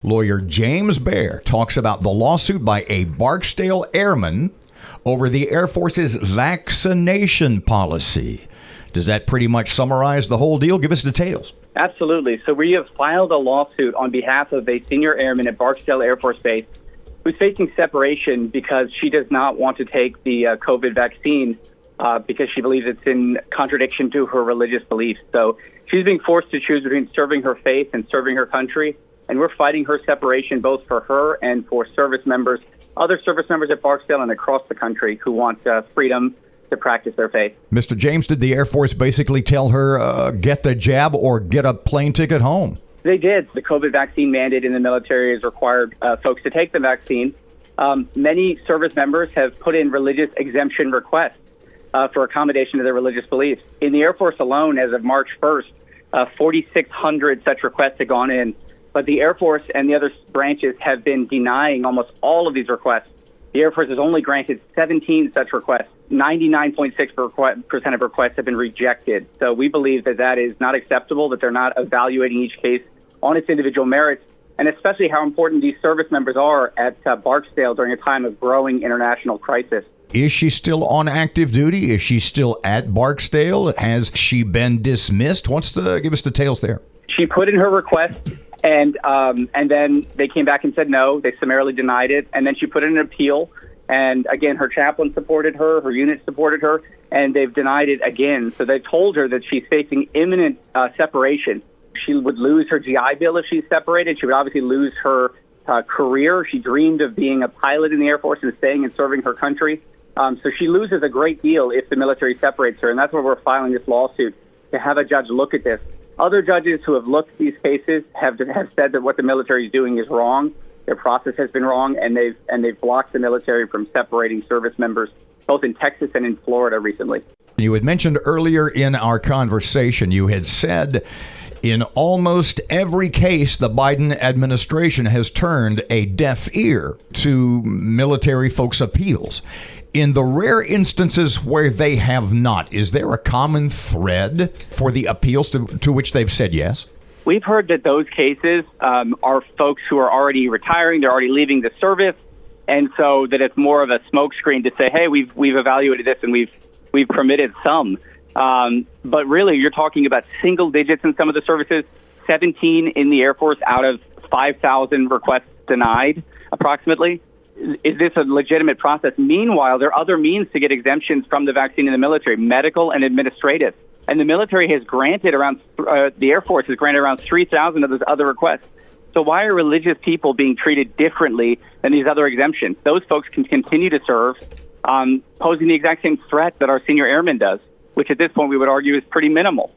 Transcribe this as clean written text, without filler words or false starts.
Lawyer James Baehr talks about the lawsuit by a Barksdale Airman over the Air Force's vaccination policy. Does that pretty much summarize the whole deal? Give us details. Absolutely. So we have filed a lawsuit on behalf of a senior airman at Barksdale Air Force Base who's facing separation because she does not want to take the COVID vaccine because she believes it's in contradiction to her religious beliefs. So she's being forced to choose between serving her faith and serving her country. And we're fighting her separation both for her and for service members, other service members at Barksdale and across the country who want freedom to practice their faith. Mr. James, did the Air Force basically tell her, get the jab or get a plane ticket home? They did. The COVID vaccine mandate in the military has required folks to take the vaccine. Many service members have put in religious exemption requests for accommodation to their religious beliefs. In the Air Force alone, as of March 1st, 4,600 such requests have gone in. But the Air Force and the other branches have been denying almost all of these requests. The Air Force has only granted 17 such requests. 99.6% of requests have been rejected. So we believe that that is not acceptable, that they're not evaluating each case on its individual merits, and especially how important these service members are at Barksdale during a time of growing international crisis. Is she still on active duty? Is she still at Barksdale? Has she been dismissed? Give us details there. She put in her request, and then they came back and said no. They summarily denied it, and then she put in an appeal. And again, her chaplain supported her, her unit supported her, and they've denied it again. So they told her that she's facing imminent separation. She would lose her GI Bill if she's separated. She would obviously lose her career. She dreamed of being a pilot in the Air Force and staying and serving her country. So she loses a great deal if the military separates her, and that's why we're filing this lawsuit, to have a judge look at this. Other judges who have looked at these cases have said that what the military is doing is wrong. Their process has been wrong, and they've blocked the military from separating service members, both in Texas and in Florida recently. You had mentioned earlier in our conversation, you had said in almost every case, the Biden administration has turned a deaf ear to military folks' appeals. In the rare instances where they have not, is there a common thread for the appeals to which they've said yes? We've heard that those cases are folks who are already retiring, they're already leaving the service, and so that it's more of a smokescreen to say, hey, we've evaluated this and we've permitted some. But really, you're talking about single digits in some of the services, 17 in the Air Force out of 5,000 requests denied, approximately. Is this a legitimate process? Meanwhile, there are other means to get exemptions from the vaccine in the military, medical and administrative. And the military has granted the Air Force has granted around 3,000 of those other requests. So why are religious people being treated differently than these other exemptions? Those folks can continue to serve, posing the exact same threat that our senior airman does, which at this point we would argue is pretty minimal.